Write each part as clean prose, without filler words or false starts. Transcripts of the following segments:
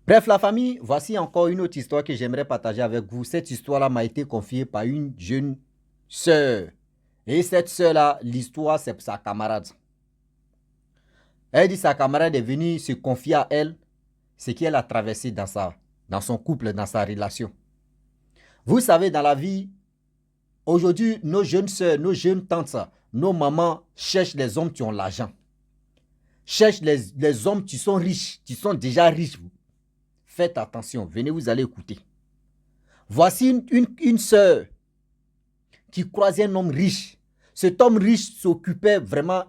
Bref, la famille, voici encore une autre histoire que j'aimerais partager avec vous. Cette histoire-là m'a été confiée par une jeune sœur. Et cette sœur-là, l'histoire, c'est sa camarade. Elle dit sa camarade est venue se confier à elle ce qu'elle a traversé dans son couple, dans sa relation. Vous savez, dans la vie, aujourd'hui, nos jeunes sœurs, nos jeunes tantes, nos mamans cherchent les hommes qui ont l'argent. Cherchent les hommes qui sont riches, qui sont déjà riches. Faites attention, venez, vous allez écouter. Voici une sœur qui croisait un homme riche. Cet homme riche s'occupait vraiment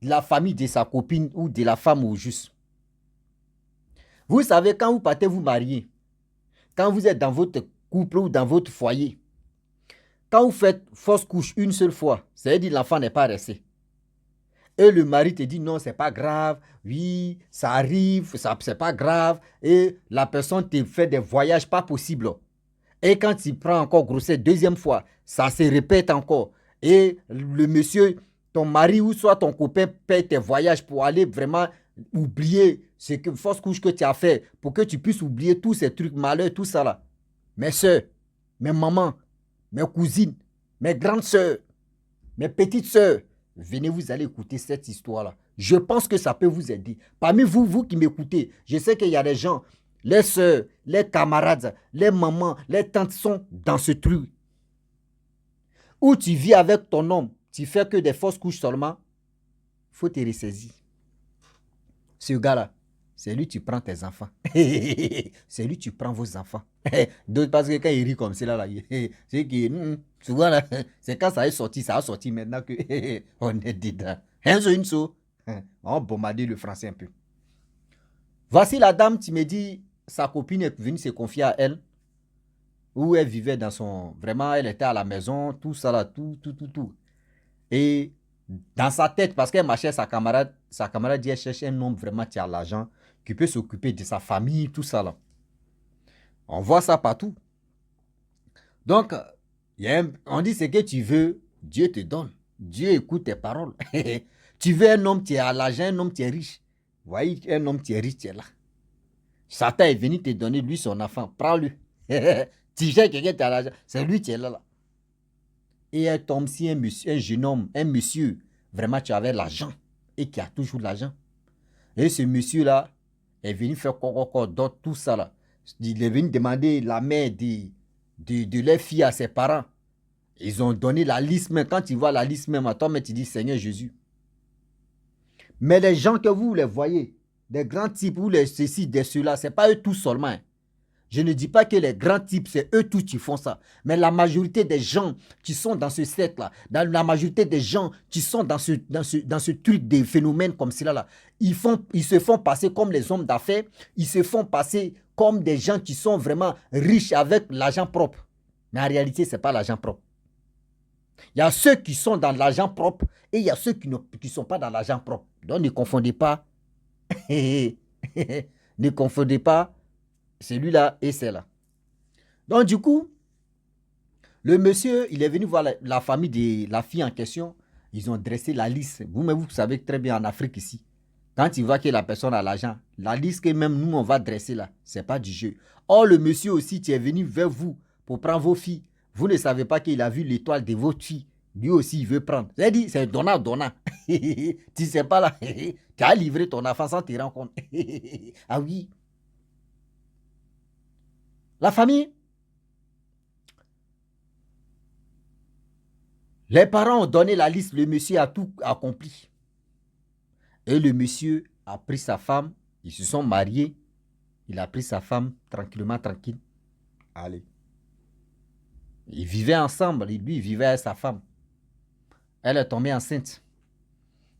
de la famille de sa copine ou de la femme au juste. Vous savez, quand vous partez vous marier, quand vous êtes dans votre couple ou dans votre foyer, quand vous faites fausse couche une seule fois, c'est-à-dire que l'enfant n'est pas resté. Et le mari te dit non, c'est pas grave, oui, ça arrive, c'est pas grave. Et la personne te fait des voyages pas possibles. Et quand tu prends encore grossesse deuxième fois, ça se répète encore. Et le monsieur, ton mari ou soit ton copain paye tes voyages pour aller vraiment oublier ce que fausse couche que tu as fait, pour que tu puisses oublier tous ces trucs malheurs, tout ça là. Mes soeurs, mes mamans, mes cousines, mes grandes soeurs, mes petites soeurs, venez, vous allez écouter cette histoire-là. Je pense que ça peut vous aider. Parmi vous, vous qui m'écoutez, je sais qu'il y a des gens, les soeurs, les camarades, les mamans, les tantes sont dans ce truc. Où tu vis avec ton homme, tu fais que des fausses couches seulement, il faut te ressaisir. Ce gars-là, c'est lui tu prends tes enfants. C'est lui tu prends vos enfants. Parce que quand il rit comme ça, là, c'est que souvent, là, c'est quand ça a sorti maintenant que on est dedans. On bombardé le français un peu. Voici la dame, tu me dis, sa copine est venue se confier à elle, où elle vivait dans son... Vraiment, elle était à la maison, tout ça là, tout. Et dans sa tête, parce qu'elle marchait sa camarade dit, elle cherche un homme vraiment qui a l'argent, qui peut s'occuper de sa famille, tout ça là. On voit ça partout. Donc, on dit ce que tu veux, Dieu te donne. Dieu écoute tes paroles. Tu veux un homme qui a l'argent, un homme qui est riche. Voyez, un homme qui est riche, tu es là. Satan est venu te donner lui son enfant. Prends-le. Tu cherches quelqu'un qui a l'argent, c'est lui qui est là. Et elle tombe si un jeune homme, un monsieur, vraiment tu avais l'argent et qui a toujours l'argent. Et ce monsieur-là est venu faire quoi, d'autre, tout ça là. Il est venu demander la main de leur fille à ses parents. Ils ont donné la liste même. Quand tu vois la liste même à toi, mais tu dis Seigneur Jésus. Mais les gens que vous les voyez, des grands types ou les ceci, des ceux-là, ce n'est pas eux tous seulement. Je ne dis pas que les grands types, c'est eux tous qui font ça. Mais la majorité des gens qui sont dans ce set-là, la majorité des gens qui sont dans ce truc des phénomènes comme cela-là, ils se font passer comme les hommes d'affaires, ils se font passer comme des gens qui sont vraiment riches avec l'argent propre. Mais en réalité, ce n'est pas l'argent propre. Il y a ceux qui sont dans l'argent propre et il y a ceux qui ne sont pas dans l'argent propre. Donc ne confondez pas. Ne confondez pas celui-là et celle-là. Donc du coup, le monsieur, il est venu voir la famille de la fille en question. Ils ont dressé la liste. Vous-même, vous savez très bien en Afrique ici. Quand tu vois que la personne a l'argent, la liste que même nous, on va dresser là, ce n'est pas du jeu. Or, le monsieur aussi qui est venu vers vous pour prendre vos filles, vous ne savez pas qu'il a vu l'étoile de votre fille. Lui aussi, il veut prendre. C'est-à-dire, c'est donnant. Tu ne sais pas là. Tu as livré ton enfant sans te rendre compte. Ah oui. La famille, les parents ont donné la liste, le monsieur a tout accompli. Et le monsieur a pris sa femme, ils se sont mariés, il a pris sa femme tranquille. Allez. Ils vivaient ensemble, lui il vivait avec sa femme. Elle est tombée enceinte.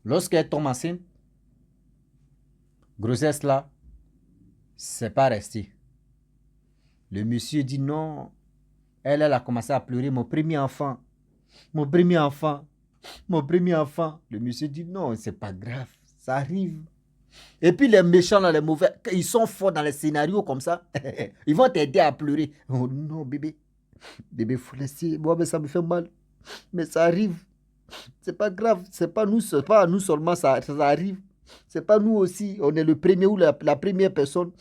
Lorsqu'elle tombe enceinte, grossesse là, c'est pas resté. Le monsieur dit non. Elle a commencé à pleurer, mon premier enfant. Le monsieur dit non, c'est pas grave, ça arrive. Et puis les méchants, là, les mauvais, ils sont forts dans les scénarios comme ça. Ils vont t'aider à pleurer. Oh non, bébé. Bébé, faut laisser. Moi, mais ça me fait mal. Mais ça arrive. C'est pas grave. C'est pas à nous seulement, ça arrive. C'est pas nous aussi, on est le premier ou la première personne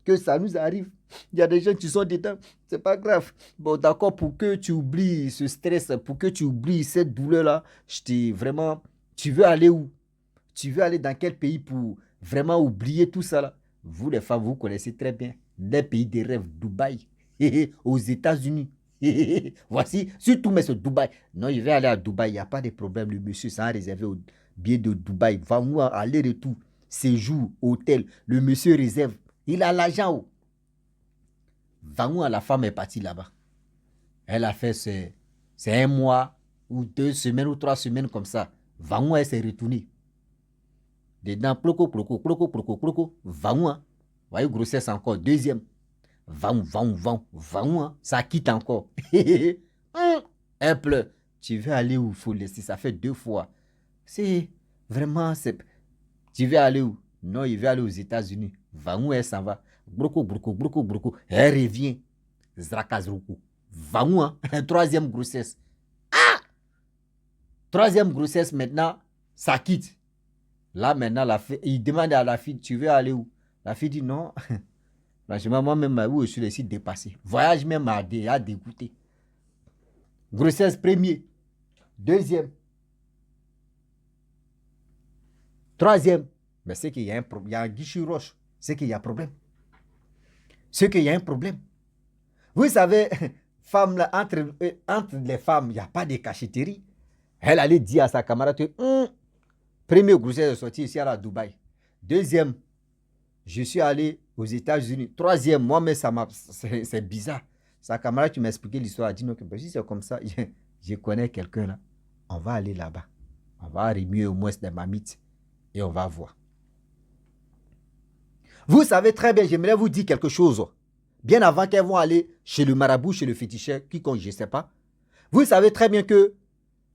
que ça nous arrive. Il y a des gens qui sont dedans, c'est pas grave. Bon, d'accord, pour que tu oublies ce stress, pour que tu oublies cette douleur-là, je t'ai vraiment... Tu veux aller où? Tu veux aller dans quel pays pour vraiment oublier tout ça là? Vous les femmes, vous connaissez très bien les pays des rêves, Dubaï, aux États-Unis. Voici, surtout, mais c'est Dubaï. Non, je vais aller à Dubaï, il n'y a pas de problème. Le monsieur s'est réservé au billet de Dubaï. Va-moi aller-retour, séjour, hôtel. Le monsieur réserve. Il a l'argent. Va-moi, la femme est partie là-bas. Elle a fait c'est un mois ou 2 semaines ou 3 semaines comme ça. Va-moi, elle s'est retournée. Dedans, ploco, ploco, ploco, ploco, ploco. Va-moi. Voyez, grossesse encore. Deuxième. Va-moi. Ça quitte encore. Elle pleure. Tu veux aller où? Il faut laisser. Ça fait 2 fois. C'est vraiment... Tu veux aller où? Non, il veut aller aux États-Unis. Va-moi, elle s'en va. Broko, broko, broko, broko. Elle revient. Zrakazroko. Va-moi. Troisième grossesse. Ah! Troisième grossesse, maintenant, ça quitte. Là, maintenant, il demande à la fille, tu veux aller où? La fille dit non. Franchement, moi-même, où je suis ici dépassé. Voyage même à dégoûter. Grossesse premier. Deuxième. Troisième. Mais c'est qu'il y a un problème. Il y a un guichet roche. C'est qu'il y a un problème. C'est qu'il y a un problème. Vous savez, femme là, entre les femmes, il n'y a pas de cachotterie. Elle allait dire à sa camarade, premier grossesse est sorti ici à Dubaï. Deuxième, je suis allé aux États-Unis. Troisième, moi-même, c'est bizarre. Sa camarade qui m'a expliqué l'histoire a dit non, que si c'est comme ça, je connais quelqu'un là. On va aller là-bas. On va remuer au moins des mamites et on va voir. Vous savez très bien, j'aimerais vous dire quelque chose. Bien avant qu'elles vont aller chez le marabout, chez le féticheur, quiconque, je ne sais pas. Vous savez très bien que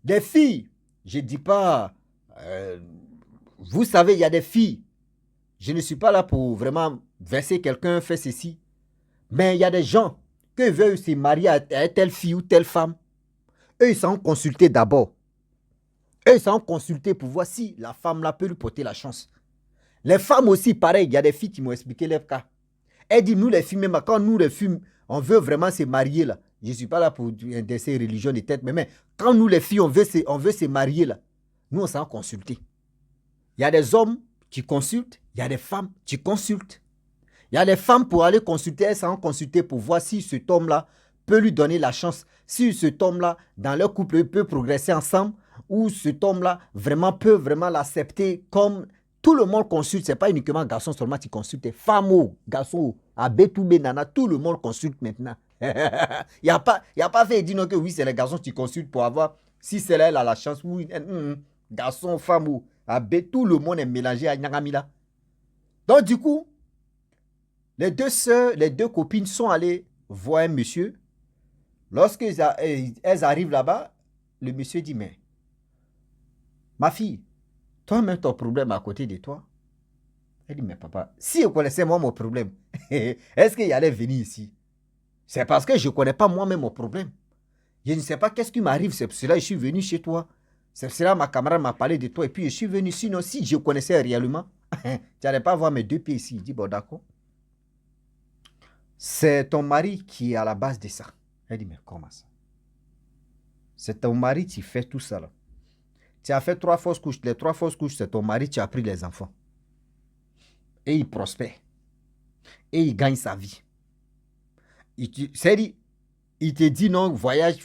des filles, je ne dis pas... vous savez, il y a des filles. Je ne suis pas là pour vraiment verser quelqu'un, faire ceci. Mais il y a des gens qui veulent se marier à telle fille ou telle femme. Eux, ils sont consultés d'abord. Eux, ils sont consultés pour voir si la femme là peut lui porter la chance. Les femmes aussi, pareil, il y a des filles qui m'ont expliqué leur cas. Elle dit, nous les filles, même quand nous les filles, on veut vraiment se marier là. Je ne suis pas là pour intéresser religion de tête, mais quand nous les filles, on veut se marier là, nous on s'en consulter. Il y a des hommes qui consultent, il y a des femmes qui consultent. Il y a des femmes pour aller consulter, elles s'en consulter pour voir si cet homme-là peut lui donner la chance, si cet homme-là, dans leur couple, peut progresser ensemble, ou cet homme-là peut vraiment l'accepter comme... Tout le monde consulte, ce n'est pas uniquement garçon seulement qui consulte, femme ou garçon, à Bétoubé, nana, tout le monde consulte maintenant. Il n'y a pas fait dire non que oui, c'est les garçons qui consultent pour avoir, si c'est là, elle a la chance, oui, garçon, femme ou à tout le monde est mélangé à Nyangamila. Donc du coup, les deux sœurs, les deux copines sont allées voir un monsieur. Lorsqu'elles arrivent là-bas, le monsieur dit, mais ma fille, toi-même, ton problème à côté de toi. Elle dit, mais papa, si je connaissais moi mon problème, est-ce qu'il allait venir ici? C'est parce que je ne connais pas moi-même mon problème. Je ne sais pas qu'est-ce qui m'arrive, c'est pour cela que je suis venu chez toi. C'est pour cela que ma camarade m'a parlé de toi et puis je suis venu. Sinon, si je connaissais réellement, tu n'allais pas voir mes 2 pieds ici. Il dit, bon d'accord. C'est ton mari qui est à la base de ça. Elle dit, mais comment ça? C'est ton mari qui fait tout ça là. Tu as fait 3 fausses couches. Les 3 fausses couches, c'est ton mari qui a pris les enfants. Et il prospère. Et il gagne sa vie. Il te dit non, voyage.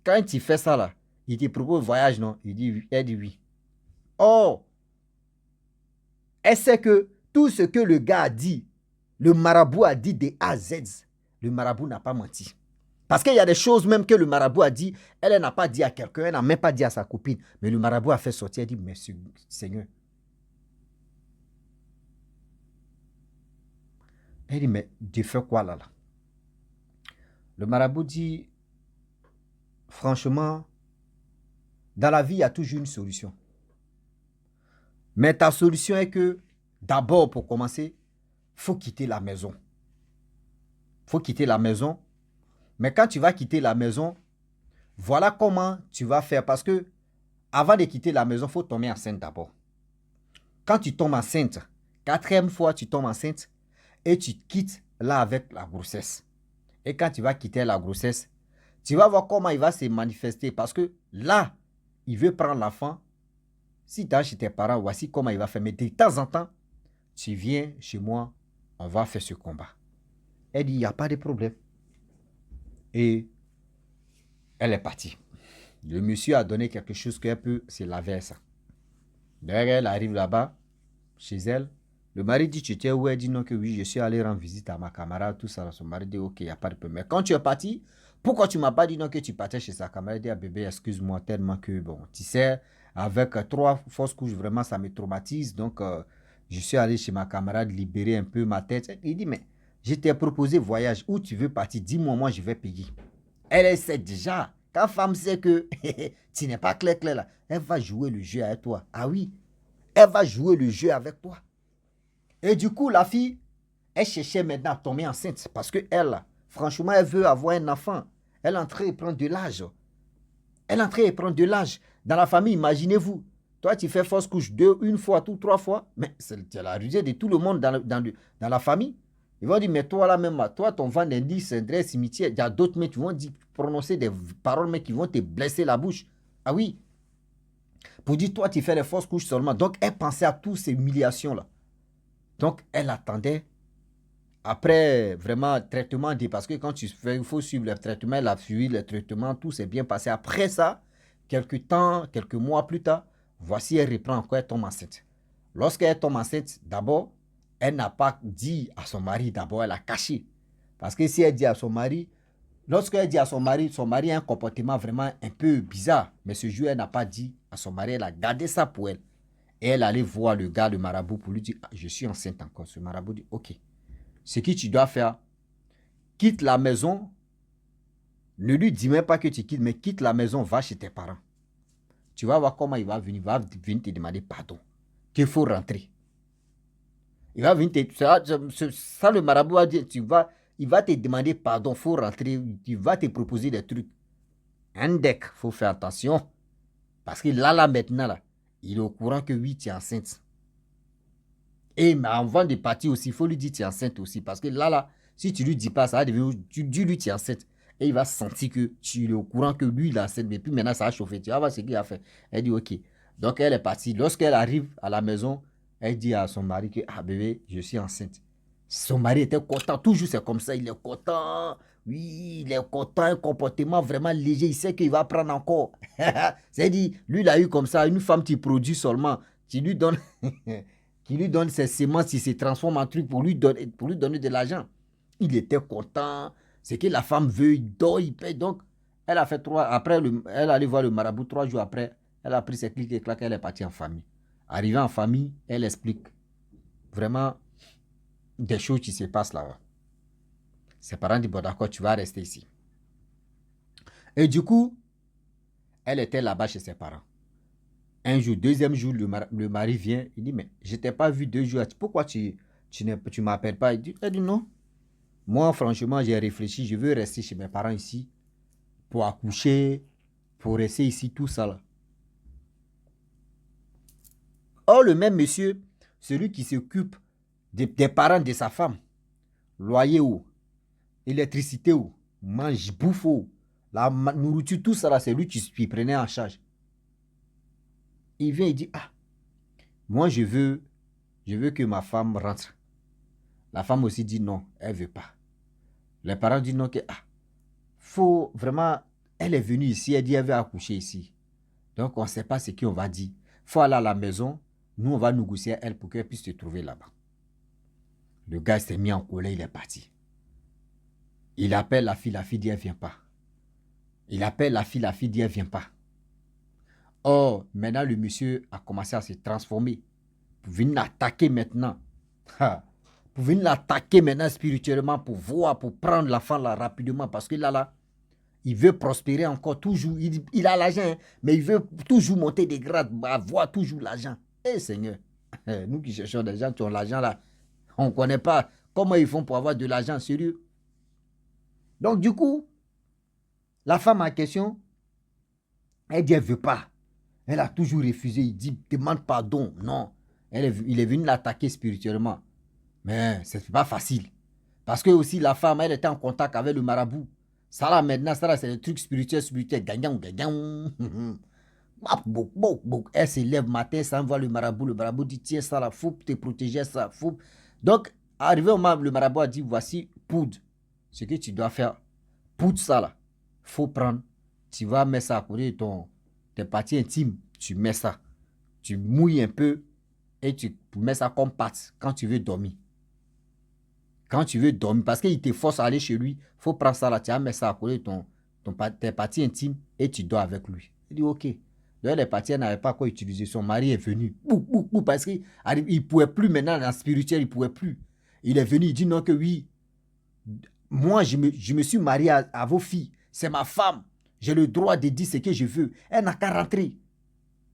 Quand il fait ça là, il te propose voyage, non? Elle dit oui. Oh! Elle sait que tout ce que le gars a dit, le marabout a dit de A à Z, le marabout n'a pas menti. Parce qu'il y a des choses même que le marabout a dit, elle n'a pas dit à quelqu'un, elle n'a même pas dit à sa copine. Mais le marabout a fait sortir, elle dit, mais Seigneur. Elle dit, mais Dieu fait quoi là? Le marabout dit, franchement, dans la vie, il y a toujours une solution. Mais ta solution est que, d'abord, pour commencer, il faut quitter la maison. Il faut quitter la maison. Mais quand tu vas quitter la maison, voilà comment tu vas faire. Parce que avant de quitter la maison, il faut tomber enceinte d'abord. Quand tu tombes enceinte, 4e fois tu tombes enceinte et tu quittes là avec la grossesse. Et quand tu vas quitter la grossesse, tu vas voir comment il va se manifester. Parce que là, il veut prendre l'enfant. Si tu es chez tes parents, voici comment il va faire. Mais de temps en temps, tu viens chez moi, on va faire ce combat. Elle dit, il n'y a pas de problème. Et elle est partie. Le monsieur a donné quelque chose qu'elle peut se laver ça. D'ailleurs, elle arrive là-bas, chez elle. Le mari dit, tu étais où? Elle dit non, que oui, je suis allé rendre visite à ma camarade, tout ça. Son mari dit, ok, il n'y a pas de problème. Mais quand tu es parti, pourquoi tu ne m'as pas dit non que tu partais chez sa camarade? Elle dit, ah bébé, excuse-moi tellement que, bon, tu sais, avec 3 fausses couches, vraiment, ça me traumatise. Donc, je suis allé chez ma camarade libérer un peu ma tête. Il dit, mais je t'ai proposé voyage. Où tu veux partir? Dis-moi, moi, je vais payer. Elle sait déjà. Quand femme sait que tu n'es pas clair là, elle va jouer le jeu avec toi. Ah oui, elle va jouer le jeu avec toi. Et du coup, la fille, elle cherchait maintenant à tomber enceinte parce que elle, franchement, elle veut avoir un enfant. Elle est en train de prendre de l'âge. Elle est en train de prendre de l'âge. Dans la famille, imaginez-vous. Toi, tu fais fausse couche 2, 1 fois, tout 3 fois. Mais c'est la rusée de tout le monde dans la famille. Ils vont dire, mais toi là même, toi, ton vent d'indice, un vrai cimetière, il y a d'autres mecs qui vont dire, prononcer des paroles, mais qui vont te blesser la bouche. Ah oui. Pour dire, toi, tu fais les fausses couches seulement. Donc, elle pensait à toutes ces humiliations-là. Donc, elle attendait. Après, vraiment, traitement, parce que quand tu fais, il faut suivre le traitement, elle a suivi le traitement, tout s'est bien passé. Après ça, quelques temps, quelques mois plus tard, voici, elle reprend encore, elle tombe enceinte. Lorsqu'elle tombe enceinte, d'abord, elle n'a pas dit à son mari, d'abord, elle a caché. Parce que si elle dit à son mari, lorsqu'elle dit à son mari a un comportement vraiment un peu bizarre. Mais ce jour, elle n'a pas dit à son mari, elle a gardé ça pour elle. Et elle allait voir le gars, le marabout, pour lui dire, ah, je suis enceinte encore. Ce marabout dit, ok. Ce que tu dois faire, quitte la maison. Ne lui dis même pas que tu quittes, mais quitte la maison, va chez tes parents. Tu vas voir comment il va venir te demander pardon. Qu'il faut rentrer. Il va venir ça le marabout va dire, il va te demander pardon, il faut rentrer, il va te proposer des trucs. Un deck, il faut faire attention. Parce que là, maintenant, là, il est au courant que oui, tu es enceinte. Et mais avant de partir aussi, il faut lui dire tu es enceinte aussi. Parce que là, si tu lui dis pas, ça va devenir, tu dis lui tu es enceinte. Et il va sentir que tu es au courant que lui, il est enceinte. Mais puis maintenant, ça a chauffé. Tu vas voir ce qu'il a fait. Elle dit ok. Donc, elle est partie. Lorsqu'elle arrive à la maison, elle dit à son mari que, ah bébé, je suis enceinte. Son mari était content. Toujours, c'est comme ça. Il est content. Oui, il est content. Un comportement vraiment léger. Il sait qu'il va prendre encore. C'est-à-dire, lui, il a eu comme ça. Une femme qui produit seulement. Tu lui donnes... qui lui donne ses semences, il se transforme en truc pour lui donner de l'argent. Il était content. C'est que la femme veut, il dort, il paye. Donc, elle a fait 3. Après, elle allait voir le marabout 3 jours après. Elle a pris ses clics et claques, elle est partie en famille. Arrivée en famille, elle explique vraiment des choses qui se passent là-bas. Ses parents disent, bon d'accord, tu vas rester ici. Et du coup, elle était là-bas chez ses parents. Un jour, deuxième jour, le mari vient, il dit, mais je ne t'ai pas vu 2 jours, pourquoi tu ne m'appelles pas? Elle dit non. Moi, franchement, j'ai réfléchi, je veux rester chez mes parents ici, pour accoucher, pour rester ici, tout ça là. Or, le même monsieur, celui qui s'occupe des parents de sa femme, loyer où, électricité où, mange, bouffe où, la nourriture, tout ça là, c'est lui qui prenait en charge. Il vient, il dit, ah, moi je veux que ma femme rentre. La femme aussi dit non, elle ne veut pas. Les parents disent non, que faut vraiment, elle est venue ici, elle dit elle veut accoucher ici. Donc on ne sait pas ce qu'on va dire. Il faut aller à la maison, nous on va négocier elle pour qu'elle puisse se trouver là-bas. Le gars s'est mis en colère, il est parti. Il appelle la fille dit elle ne vient pas. Il appelle la fille dit elle ne vient pas. Or, maintenant le monsieur a commencé à se transformer. Pour venir l'attaquer maintenant. Pour venir l'attaquer maintenant spirituellement, pour voir, pour prendre l'enfant là rapidement. Parce que là, il veut prospérer encore toujours. Il a l'argent, hein, mais il veut toujours monter des grades, avoir toujours l'argent. Eh Seigneur, nous qui cherchons des gens qui ont l'argent là, on ne connaît pas comment ils font pour avoir de l'argent sérieux. Donc du coup, la femme en question, elle dit elle ne veut pas. Elle a toujours refusé. Il dit demande pardon. Non. Il est venu l'attaquer spirituellement. Mais ce n'est pas facile. Parce que aussi la femme, elle était en contact avec le marabout. Ça là maintenant, ça là, c'est le truc spirituel. Gagnant, gagnant. Elle se lève matin, ça envoie le marabout dit, tiens ça là, faut te protéger ça. Faut... Donc, arrivé au moment, le marabout a dit, voici poudre. Ce que tu dois faire, poudre ça là, faut prendre. Tu vas mettre ça à côté de tes parties intimes. Tu mets ça. Tu mouilles un peu et tu mets ça comme pâte quand tu veux dormir. Quand tu veux dormir, parce qu'il te force à aller chez lui, il faut prendre ça là, tu vas mettre ça à côté de tes parties intimes et tu dors avec lui. Il dit ok. Donc les parties n'avaient pas quoi utiliser. Son mari est venu. Parce qu'il ne pouvait plus maintenant dans le spirituel, il ne pouvait plus. Il est venu, il dit non que oui. Moi, je me suis marié à vos filles. C'est ma femme. J'ai le droit de dire ce que je veux. Elle n'a qu'à rentrer.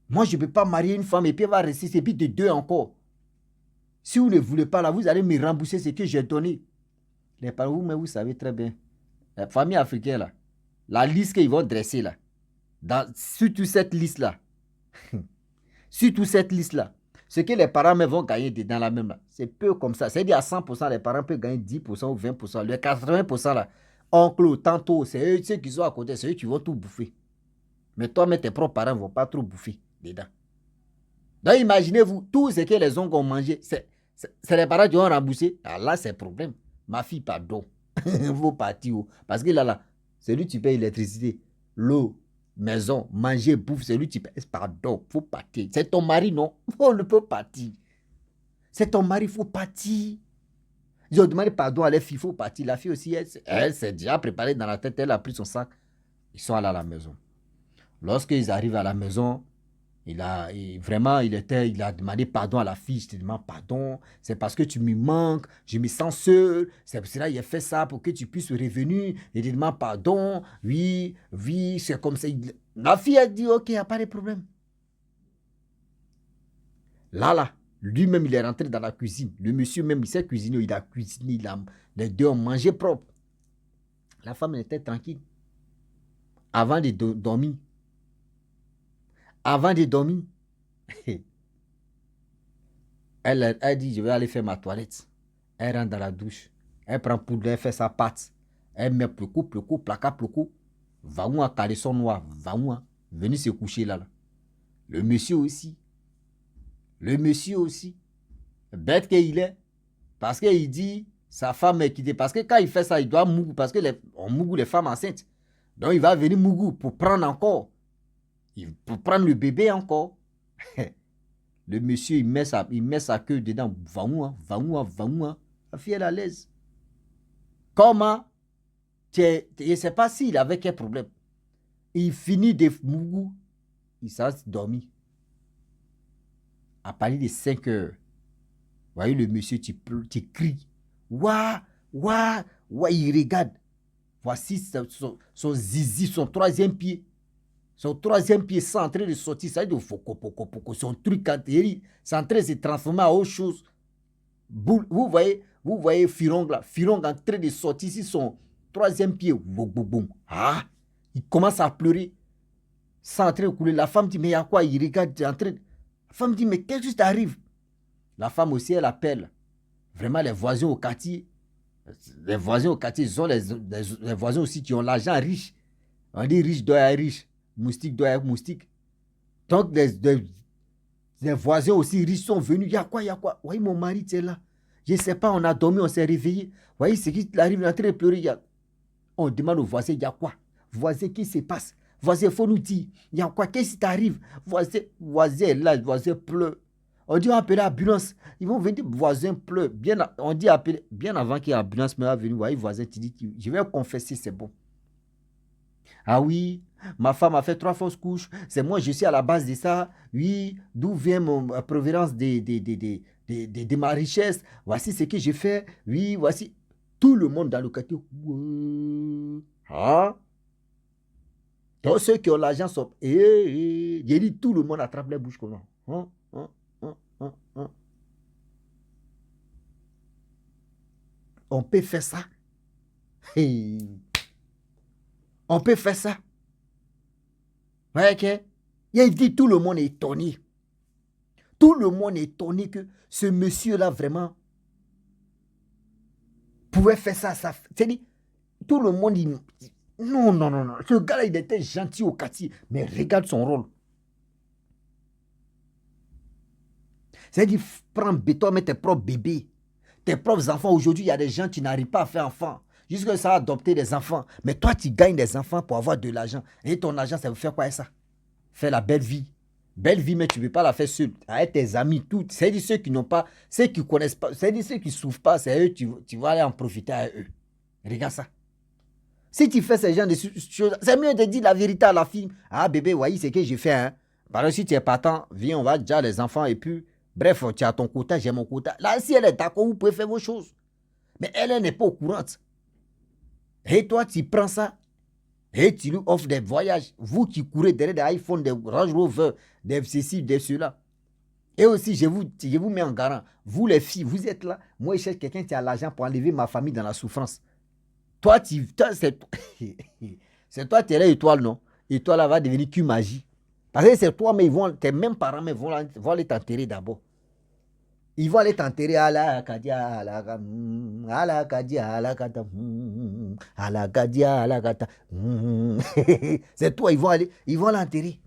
Moi, je ne peux pas marier une femme et puis elle va rester, c'est puis de deux encore. Si vous ne voulez pas là, vous allez me rembourser ce que j'ai donné. Les parents, mais vous savez très bien. La famille africaine là, la liste qu'ils vont dresser là, surtout cette liste-là, surtout cette liste-là, ce que les parents vont gagner dans la même là, c'est peu comme ça. C'est-à-dire à 100%, les parents peuvent gagner 10% ou 20%. Les 80% là, oncle, tantôt, c'est eux ceux qui sont à côté, c'est eux qui vont tout bouffer. Mais toi, tes propres parents ne vont pas trop bouffer dedans. Donc imaginez-vous, tout ce que les oncles ont mangé, c'est les parents qui ont remboursé. Ah là, c'est problème. Ma fille, pardon. Vous partir où? Parce que là, c'est lui qui paye l'électricité, l'eau, maison, manger, bouffe, c'est lui qui paye. Pardon, il faut partir. C'est ton mari, non? On ne peut partir. C'est ton mari, il faut partir. Ils ont demandé pardon à la fille, il faut partir. La fille aussi, elle s'est déjà préparée dans la tête, elle a pris son sac. Ils sont allés à la maison. Lorsqu'ils arrivent à la maison, il a demandé pardon à la fille. Je te demande pardon. C'est parce que tu me manques. Je me sens seul. C'est pour cela qu'il a fait ça pour que tu puisses revenir. Il te demande pardon. Oui, c'est comme ça. La fille a dit ok, il n'y a pas de problème. Là, lui-même, il est rentré dans la cuisine. Le monsieur même, il s'est cuisiné. Il a cuisiné. Les deux ont mangé propre. La femme était tranquille. Avant de dormir. Avant de dormir. Elle dit, je vais aller faire ma toilette. Elle rentre dans la douche. Elle prend poudre, elle fait sa pâte. Elle met ploco, placa, ploco. Va où un caleçon noir. Va où un. Venez se coucher là. Le monsieur aussi. Bête qu'il est. Parce qu'il dit, sa femme est quittée. Parce que quand il fait ça, il doit mougou. Parce qu'on mougou les femmes enceintes. Donc il va venir mougou pour prendre encore. Pour prendre le bébé encore. Le monsieur, il met sa queue dedans. Va où. La fille, elle est à l'aise. Comment? Je ne sais pas s'il avait quel problème. Il finit de mougou. Il s'est dormi. À partir de 5 heures, vous voyez le monsieur, tu cries. Ouah, il regarde. Voici son zizi, son troisième pied. Son troisième pied, c'est en train de sortir. Ça veut dire son truc, c'est en train de se transformer en autre chose. Vous voyez Firong là. Firong en train de sortir ici son troisième pied. Ah, il commence à pleurer. C'est en train de couler. La femme dit, mais il y a quoi? Il regarde, en train. La femme dit, mais qu'est-ce qui t'arrive? La femme aussi, elle appelle. Vraiment, les voisins au quartier. Les voisins au quartier, ils sont les voisins aussi qui ont l'argent riche. On dit riche doit être riche. Moustique doit être moustique. Donc, les voisins aussi riches sont venus. Il y a quoi? Oui, mon mari, tu es là. Je ne sais pas, on a dormi, on s'est réveillé. Voyez, ce qui arrive, il est en train de pleurer. On demande aux voisins, il y a quoi? Voisin, qu'est-ce qui se passe? Voisin, il faut nous dire. Il y a quoi? Qu'est-ce qui t'arrive? Voisin est là, voisin pleure. On dit, on appelle l'ambulance. Ils vont venir, voisin pleure. On dit appeler, bien avant qu'il y ait l'ambulance, mais va venir. Voyez, voisin, tu dis, je vais confesser, c'est bon. Ah oui, ma femme a fait 3 fausses couches. C'est moi, je suis à la base de ça. Oui, d'où vient mon provenance de ma richesse. Voici ce que j'ai fait. Oui, voici. Tout le monde dans le quartier. Ah. Donc ceux qui ont l'argent sont. J'ai dit, tout le monde attrape les bouches comme ça. On peut faire ça. On peut faire ça. Ouais, ok. Il dit tout le monde est étonné. Tout le monde est étonné que ce monsieur-là, vraiment, pouvait faire ça à sa... C'est-à-dire, tout le monde, il... Non, non, non, non. Ce gars-là, il était gentil au quartier. Mais regarde son rôle. C'est-à-dire, prends béton, mets tes propres bébés, tes propres enfants. Aujourd'hui, il y a des gens qui n'arrivent pas à faire enfant. Jusque ça a adopté des enfants. Mais toi, tu gagnes des enfants pour avoir de l'argent. Et ton argent, ça veut faire quoi avec ça? Faire la belle vie. Belle vie, mais tu ne peux pas la faire seule. Avec tes amis, tout. C'est-à-dire ceux qui n'ont pas, ceux qui ne connaissent pas, c'est-à-dire ceux qui ne souffrent pas, c'est eux, tu vas aller en profiter avec eux. Regarde ça. Si tu fais ce genre de choses, c'est mieux de dire la vérité à la fille. Ah bébé, voyez ce que j'ai fait. Hein. Par exemple, si tu es partant, viens, on va déjà les enfants et puis, bref, tu as ton quota, j'ai mon quota. Là, si elle est d'accord, vous pouvez faire vos choses. Mais elle n'est pas au courant. Et toi, tu prends ça et tu lui offres des voyages. Vous qui courez derrière des iPhones, des Range Rover, des ceci, des cela. Et aussi, je vous mets en garant. Vous les filles, vous êtes là. Moi, je cherche quelqu'un qui a l'argent pour enlever ma famille dans la souffrance. Toi, c'est toi, tu es là, étoile, non? Étoile, là, va devenir qu'une magie. Parce que c'est toi, mais tes mêmes parents mais vont aller t'enterrer d'abord. Ils vont aller t'enterrer à la Kadia, à la Kadia, à la Kata, à la Kadia, à la Kata. C'est toi, ils vont l'enterrer.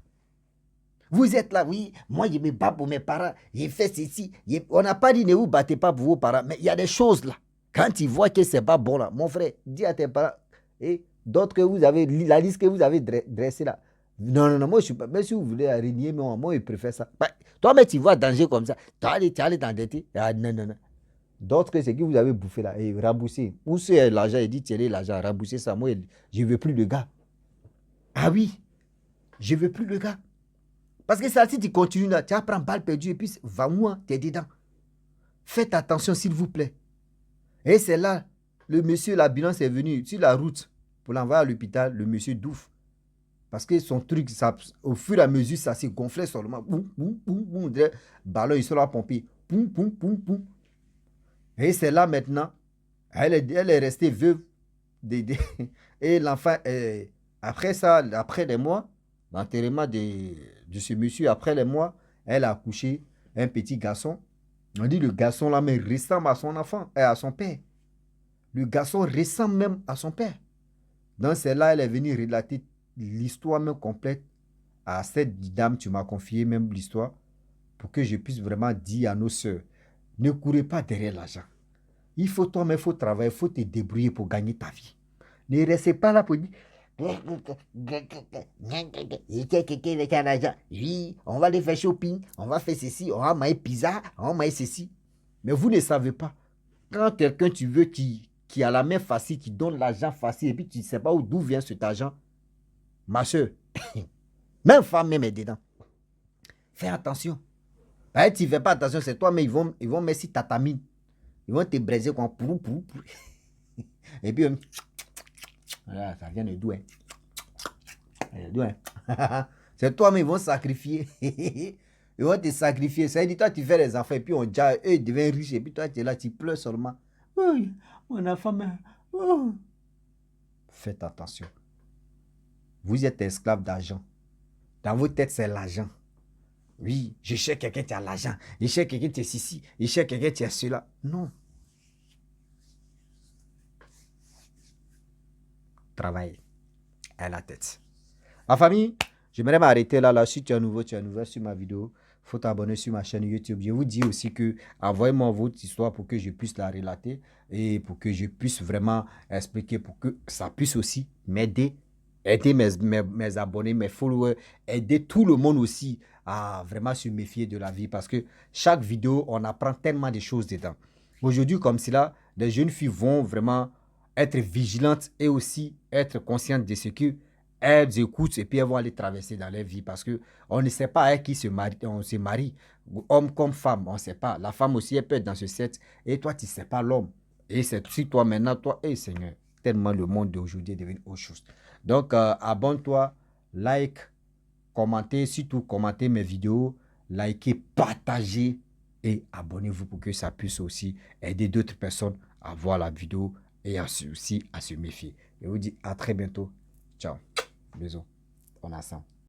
Vous êtes là, oui, moi je me bats pour mes parents, j'ai fait ceci. On n'a pas dit ne vous battez pas pour vos parents, mais il y a des choses là. Quand ils voient que c'est pas bon là, mon frère, dis à tes parents, et d'autres que vous avez, la liste que vous avez dressée là. Non, non, non, moi je suis pas, même si vous voulez régner, moi je préfère ça. Bah, toi, mais tu vois danger comme ça, tu allais t'endetter. Ah, non, non, non. D'autres que c'est que vous avez bouffé là, et raboussé. Où c'est l'argent, il dit, tiens, l'argent, raboussé ça, moi je ne veux plus de gars. Ah oui, je ne veux plus de gars. Parce que ça, si tu continues là, tu vas prendre balle perdue et puis va moi, tu es dedans. Faites attention s'il vous plaît. Et c'est là, le monsieur, l'ambulance est venu sur la route pour l'envoyer à l'hôpital, le monsieur douffe. Parce que son truc, ça, au fur et à mesure, ça s'est gonflé seulement. Boum, boum, boum, boum. Ballon, il sera pompé. Boum, boum, boum, boum. Et c'est là maintenant, elle est restée veuve. Et l'enfant, après ça, après des mois, l'enterrement de ce monsieur, après les mois, elle a accouché un petit garçon. On dit le garçon là, mais ressemble à son enfant, et à son père. Le garçon ressemble même à son père. Donc c'est là, elle est venue relater l'histoire même complète à cette dame, tu m'as confié même l'histoire, pour que je puisse vraiment dire à nos soeurs, ne courez pas derrière l'argent. Il faut toi-même, il faut travailler, il faut te débrouiller pour gagner ta vie. Ne restez pas là pour dire, oui, on va aller faire shopping, on va faire ceci, on va manger pizza, on va manger ceci. Mais vous ne savez pas. Quand quelqu'un tu veux qui a la main facile, qui donne l'argent facile, et puis tu ne sais pas d'où vient cet argent, ma soeur, même femme même est dedans. Fais attention. Tu ne fais pas attention, c'est toi, mais ils vont mettre si ta mine. Ils vont te braiser comme pour. Et puis, voilà, ça vient de d'où, hein. C'est toi, mais ils vont sacrifier. Ils vont te sacrifier. Ça veut dire, toi, tu fais les enfants, et puis eux, ils deviennent riches, et puis toi, tu es là, tu pleures seulement. Oui, mon enfant, mais... Oh. Faites attention. Vous êtes esclave d'argent. Dans vos têtes, c'est l'argent. Oui, je cherche quelqu'un qui a l'argent. Je cherche quelqu'un qui est ceci. Je cherche quelqu'un qui a cela. Non. Travail à la tête. Ma famille, j'aimerais m'arrêter là. Si tu es nouveau sur ma vidéo, il faut t'abonner sur ma chaîne YouTube. Je vous dis aussi que envoyez-moi votre histoire pour que je puisse la relater et pour que je puisse vraiment expliquer, pour que ça puisse aussi m'aider, aider mes abonnés, mes followers, aider tout le monde aussi à vraiment se méfier de la vie, parce que chaque vidéo, on apprend tellement de choses dedans. Aujourd'hui, comme cela, les jeunes filles vont vraiment être vigilantes et aussi être conscientes de ce que elles écoutent, et puis elles vont aller traverser dans leur vie, parce qu'on ne sait pas avec qui on se marie, homme comme femme, on ne sait pas. La femme aussi, elle peut être dans ce set, et toi, tu ne sais pas l'homme. Et c'est si toi maintenant, toi, Seigneur, tellement le monde d'aujourd'hui est devenu autre chose. Donc, abonne-toi, like, commentez, surtout commentez mes vidéos, likez, partagez et abonnez-vous pour que ça puisse aussi aider d'autres personnes à voir la vidéo et aussi à se méfier. Je vous dis à très bientôt. Ciao. Bisous. On a ça.